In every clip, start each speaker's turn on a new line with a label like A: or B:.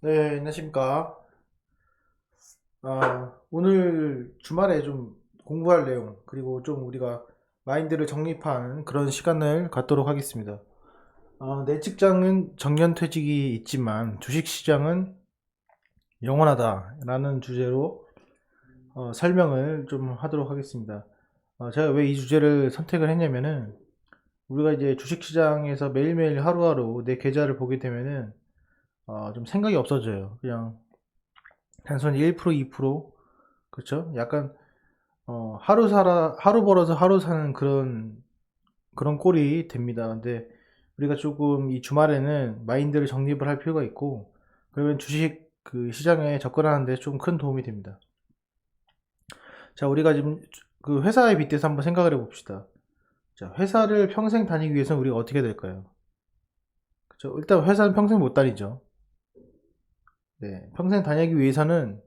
A: 네, 안녕하십니까. 오늘 주말에 좀 공부할 내용, 그리고 좀 우리가 마인드를 정립하는 그런 시간을 갖도록 하겠습니다. 내 직장은 정년퇴직이 있지만 주식시장은 영원하다라는 주제로 설명을 좀 하도록 하겠습니다. 제가 왜 이 주제를 선택을 했냐면은 우리가 이제 주식시장에서 매일매일 하루하루 내 계좌를 보게 되면은 좀 생각이 없어져요. 그냥 단순히 1%, 2%, 그렇죠? 약간 하루 벌어서 하루 사는 그런 꼴이 됩니다. 근데 우리가 조금 이 주말에는 마인드를 정립을 할 필요가 있고, 그러면 주식 그 시장에 접근하는 데 좀 큰 도움이 됩니다. 자, 우리가 지금 그 회사에 빗대서 한번 생각을 해봅시다. 자, 회사를 평생 다니기 위해서는 우리가 어떻게 될까요? 그렇죠? 일단 회사는 평생 못 다니죠. 네, 평생 다니기 위해서는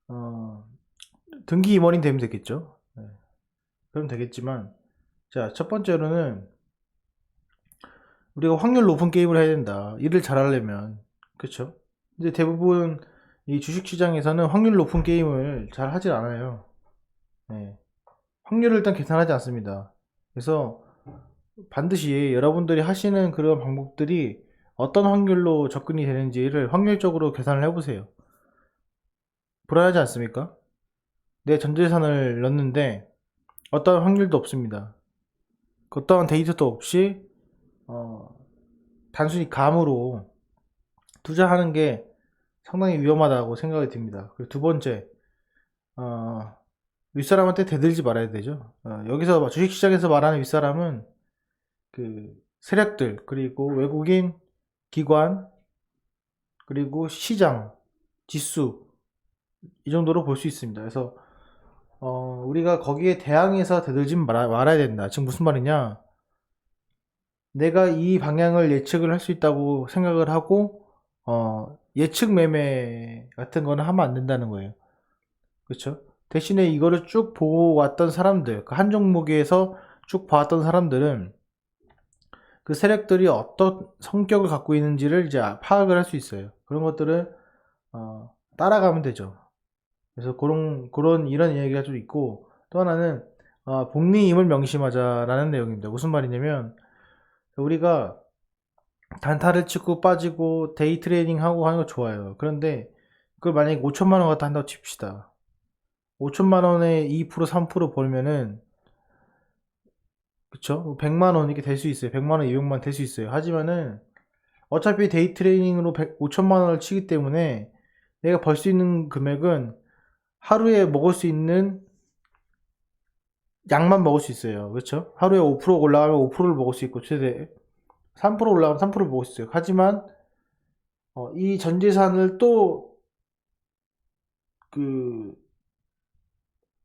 A: 어, 등기 임원이 되면 되겠죠. 네, 그럼 되겠지만, 자, 첫 번째로는 우리가 확률 높은 게임을 해야 된다. 일을 잘하려면. 그쵸? 근데 대부분 이 주식시장에서는 확률 높은 게임을 잘 하질 않아요. 네. 확률을 일단 계산하지 않습니다. 그래서 반드시 여러분들이 하시는 그런 방법들이 어떤 확률로 접근이 되는지를 확률적으로 계산을 해보세요. 불안하지 않습니까? 내 전재산을 넣는데 어떤 확률도 없습니다. 어떠한 데이터도 없이 어, 단순히 감으로 투자하는 게 상당히 위험하다고 생각이 듭니다. 그리고 두 번째, 어, 윗사람한테 대들지 말아야 되죠. 여기서 주식시장에서 말하는 윗사람은 그 세력들, 그리고 외국인 기관, 그리고 시장, 지수, 이 정도로 볼 수 있습니다. 그래서 우리가 거기에 대항해서 대들지 말아야 된다. 지금 무슨 말이냐? 내가 이 방향을 예측을 할 수 있다고 생각을 하고 예측 매매 같은 거는 하면 안 된다는 거예요. 그렇죠? 대신에 이거를 쭉 보고 왔던 사람들, 그 한 종목에서 쭉 봐왔던 사람들은 그 세력들이 어떤 성격을 갖고 있는지를 이제 파악을 할 수 있어요. 그런 것들을 따라가면 되죠. 그래서 그런 이런 이야기가 좀 있고, 또 하나는 복리임을 명심하자라는 내용입니다. 무슨 말이냐면 우리가 단타를 치고 빠지고 데이 트레이딩 하고 하는 거 좋아요. 그런데 그걸 만약에 5천만 원 갖다 한다고 칩시다. 5천만 원에 2% 3% 벌면은, 그쵸? 100만 원 이렇게 될 수 있어요. 100만 원, 200만 원 될 수 있어요. 하지만은 어차피 데이 트레이닝으로 5천만 원을 치기 때문에 내가 벌 수 있는 금액은 하루에 먹을 수 있는 양만 먹을 수 있어요. 그렇죠? 하루에 5% 올라가면 5%를 먹을 수 있고, 최대 3% 올라가면 3%를 먹을 수 있어요. 하지만 이 전 재산을 또 그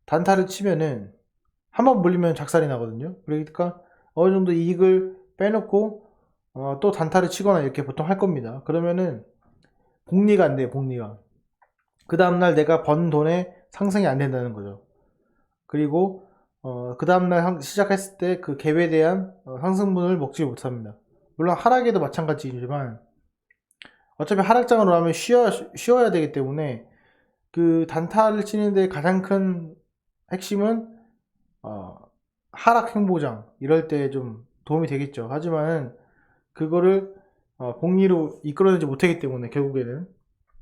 A: 단타를 치면은 한 번 물리면 작살이 나거든요. 그러니까 어느 정도 이익을 빼놓고 또 단타를 치거나 이렇게 보통 할 겁니다. 그러면은 복리가 안 돼요, 복리가. 그 다음날 내가 번 돈의 상승이 안 된다는 거죠. 그리고 그 다음날 시작했을 때 그 갭에 대한 상승분을 먹지 못합니다. 물론 하락에도 마찬가지지만 어차피 하락장으로 하면 쉬어야 되기 때문에 그 단타를 치는데 가장 큰 핵심은 어, 하락 행보장 이럴 때 좀 도움이 되겠죠. 하지만 그거를 복리로 이끌어내지 못하기 때문에 결국에는,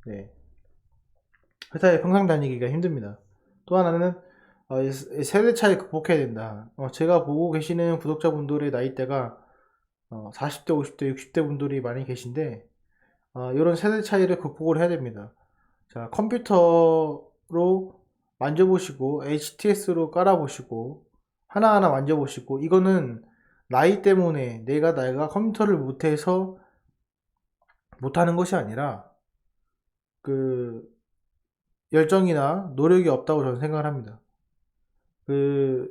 A: 네, 회사에 평생 다니기가 힘듭니다. 또 하나는 세대 차이 극복해야 된다. 제가 보고 계시는 구독자분들의 나이대가 40대, 50대, 60대 분들이 많이 계신데 이런 세대 차이를 극복을 해야 됩니다. 자, 컴퓨터로 만져보시고 HTS로 깔아보시고 하나하나 만져보시고, 이거는 나이 때문에 내가 컴퓨터를 못해서 못하는 것이 아니라 그 열정이나 노력이 없다고 저는 생각을 합니다. 그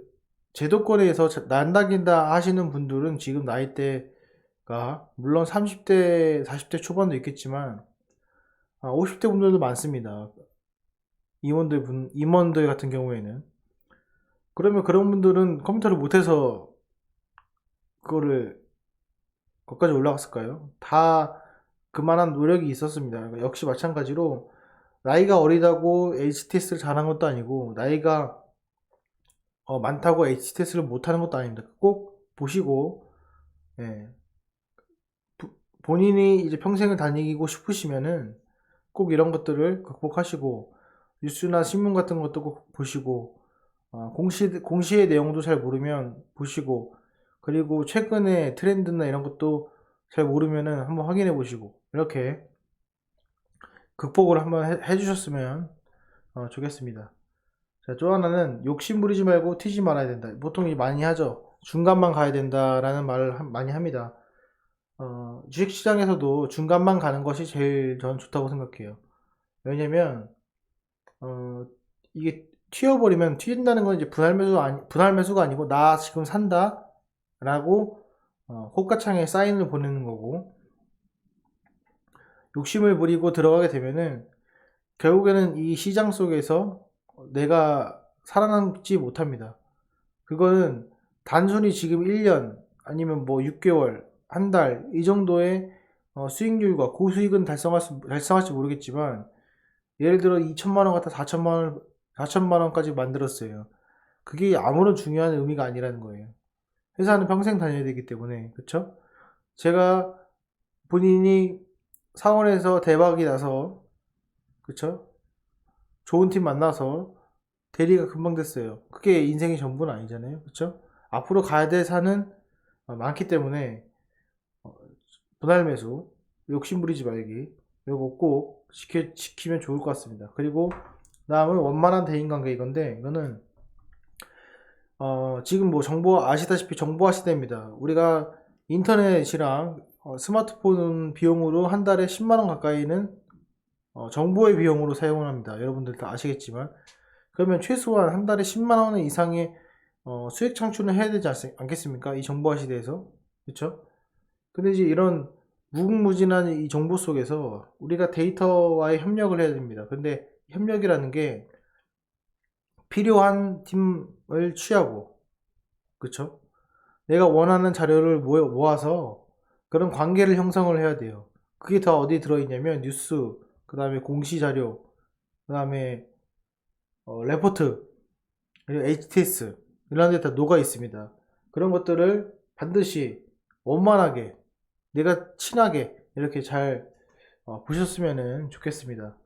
A: 제도권에서 난다긴다 하시는 분들은 지금 나이대가 물론 30대, 40대 초반도 있겠지만 50대 분들도 많습니다. 임원들 같은 경우에는. 그러면 그런 분들은 컴퓨터를 못해서 그거를 거기까지 올라갔을까요? 다 그만한 노력이 있었습니다. 그러니까 역시 마찬가지로 나이가 어리다고 HTS를 잘한 것도 아니고 나이가 많다고 HTS를 못하는 것도 아닙니다. 꼭 보시고 예, 본인이 이제 평생을 다니고 싶으시면은 꼭 이런 것들을 극복하시고 뉴스나 신문 같은 것도 꼭 보시고 공시의 내용도 잘 모르면 보시고 그리고 최근에 트렌드나 이런 것도 잘 모르면은 한번 확인해 보시고 이렇게 극복을 한번 해주셨으면 좋겠습니다. 자, 또 하나는 욕심 부리지 말고 튀지 말아야 된다. 보통 많이 하죠. 중간만 가야 된다라는 말을 많이 합니다. 주식시장에서도 중간만 가는 것이 제일 저는 좋다고 생각해요. 왜냐면 이게 튀어버리면 튀긴다는 건 이제 분할 매수가 아니고 나 지금 산다 라고 호가창에 사인을 보내는 거고 욕심을 부리고 들어가게 되면은 결국에는 이 시장 속에서 내가 살아남지 못합니다. 그거는 단순히 지금 1년 아니면 뭐 6개월, 한 달 이 정도의 수익률과 고수익은 달성할지 모르겠지만 예를 들어 2천만 원 갖다 4천만 원까지 만들었어요. 그게 아무런 중요한 의미가 아니라는 거예요. 회사는 평생 다녀야 되기 때문에 그쵸? 제가 본인이 사원에서 대박이 나서 그쵸? 좋은 팀 만나서 대리가 금방 됐어요. 그게 인생의 전부는 아니잖아요. 그쵸? 앞으로 가야 될 산은 많기 때문에 분할 매수, 욕심 부리지 말기 이거 꼭 지키면 좋을 것 같습니다. 그리고 다음은 원만한 대인관계 이건데 이거는 지금 뭐 아시다시피 정보화 시대입니다. 우리가 인터넷이랑 스마트폰 비용으로 한 달에 10만원 가까이는 정보의 비용으로 사용을 합니다. 여러분들 다 아시겠지만 그러면 최소한 한 달에 10만원 이상의 수익 창출을 해야 되지 않겠습니까? 이 정보화 시대에서 그렇죠? 근데 이제 이런 무궁무진한 이 정보 속에서 우리가 데이터와의 협력을 해야 됩니다. 근데 협력이라는 게 필요한 팀을 취하고 그쵸? 내가 원하는 자료를 모아서 그런 관계를 형성을 해야 돼요. 그게 다 어디에 들어있냐면 뉴스, 그 다음에 공시 자료, 그 다음에 레포트, 그리고 HTS 이런 데 다 녹아 있습니다. 그런 것들을 반드시 원만하게 내가 친하게 이렇게 잘 보셨으면 좋겠습니다.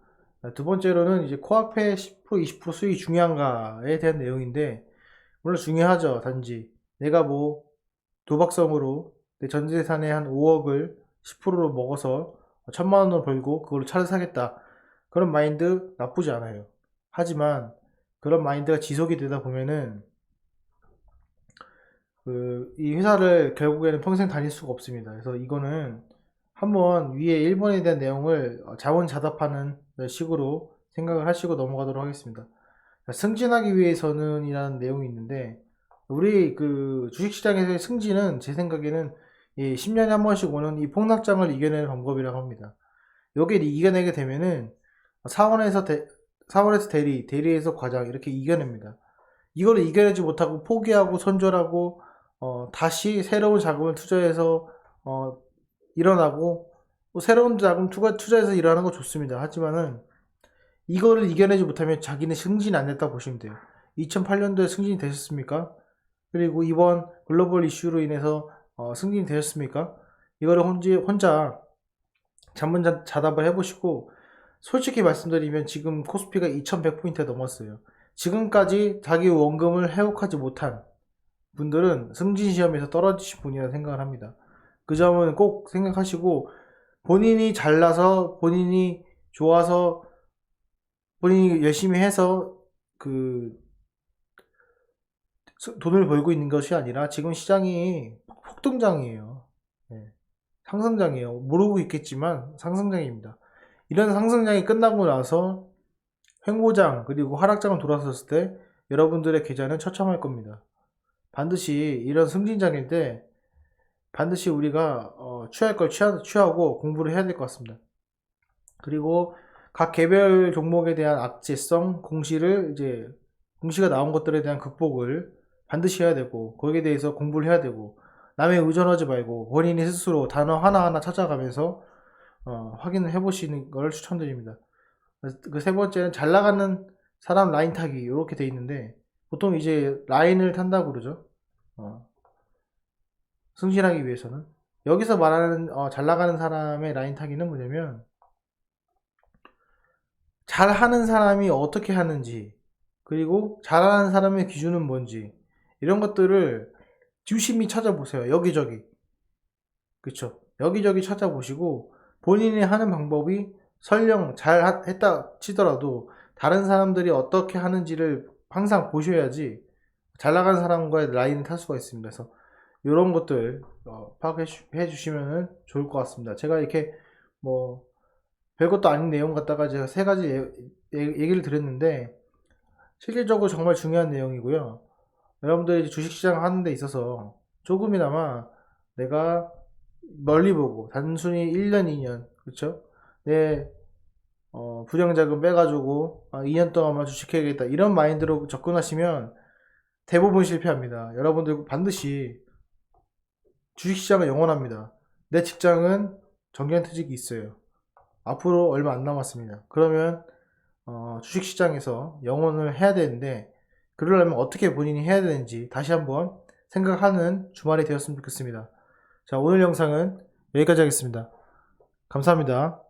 A: 두 번째로는 이제 코앞에 10% 20% 수익이 중요한가에 대한 내용인데 물론 중요하죠. 단지 내가 뭐 도박성으로 내 전재산의 한 5억을 10%로 먹어서 1,000만원을 벌고 그걸로 차를 사겠다. 그런 마인드 나쁘지 않아요. 하지만 그런 마인드가 지속이 되다 보면은 이 회사를 결국에는 평생 다닐 수가 없습니다. 그래서 이거는 한번 위에 1번에 대한 내용을 자원자답하는 식으로 생각을 하시고 넘어가도록 하겠습니다. 승진하기 위해서는 이라는 내용이 있는데 우리 그 주식시장에서의 승진은 제 생각에는 이 10년에 한 번씩 오는 이 폭락장을 이겨내는 방법이라고 합니다. 여기를 이겨내게 되면은 사원에서 대리, 대리에서 과장 이렇게 이겨냅니다. 이거를 이겨내지 못하고 포기하고 손절하고 다시 새로운 자금을 투자해서 일어나고 또 새로운 자금 투자해서 일어나는 거 좋습니다. 하지만은 이거를 이겨내지 못하면 자기는 승진이 안 됐다 보시면 돼요. 2008년도에 승진이 되셨습니까? 그리고 이번 글로벌 이슈로 인해서 승진이 되셨습니까? 이거를 혼자 자답을 해보시고 솔직히 말씀드리면 지금 코스피가 2100포인트 넘었어요. 지금까지 자기 원금을 회복하지 못한 분들은 승진 시험에서 떨어지신 분이라 생각을 합니다. 그 점은 꼭 생각하시고 본인이 잘나서 본인이 좋아서 본인이 열심히 해서 돈을 벌고 있는 것이 아니라 지금 시장이 폭등장이에요. 네. 상승장이에요. 모르고 있겠지만 상승장입니다. 이런 상승장이 끝나고 나서 횡보장 그리고 하락장을 돌아섰을 때 여러분들의 계좌는 처참할 겁니다. 반드시 이런 승진장일 때 반드시 우리가 취할 걸 취하고 공부를 해야 될 것 같습니다. 그리고 각 개별 종목에 대한 악재성 공시가 나온 것들에 대한 극복을 반드시 해야 되고 거기에 대해서 공부를 해야 되고 남에 의존하지 말고 본인이 스스로 단어 하나하나 찾아가면서 확인을 해보시는 걸 추천드립니다. 그 세 번째는 잘 나가는 사람 라인 타기 이렇게 돼 있는데 보통 이제 라인을 탄다고 그러죠. 승진하기 위해서는 여기서 말하는 잘 나가는 사람의 라인 타기는 뭐냐면 잘하는 사람이 어떻게 하는지 그리고 잘하는 사람의 기준은 뭔지 이런 것들을 유심히 찾아보세요. 여기저기 그쵸? 여기저기 찾아보시고 본인이 하는 방법이 설령 잘 했다 치더라도 다른 사람들이 어떻게 하는지를 항상 보셔야지 잘 나가는 사람과의 라인을 탈 수가 있습니다. 그래서 이런 것들 파악해 주시면 좋을 것 같습니다. 제가 이렇게 뭐 별것도 아닌 내용 갖다가 제가 세 가지 얘기를 드렸는데 실질적으로 정말 중요한 내용이고요. 여러분들이 주식시장 하는 데 있어서 조금이나마 내가 멀리 보고 단순히 1년, 2년 그쵸? 내 부정자금 빼가지고 2년 동안만 주식해야겠다 이런 마인드로 접근하시면 대부분 실패합니다. 여러분들 반드시 주식시장은 영원합니다. 내 직장은 정년퇴직이 있어요. 앞으로 얼마 안 남았습니다. 그러면 주식시장에서 영원을 해야 되는데 그러려면 어떻게 본인이 해야 되는지 다시 한번 생각하는 주말이 되었으면 좋겠습니다. 자, 오늘 영상은 여기까지 하겠습니다. 감사합니다.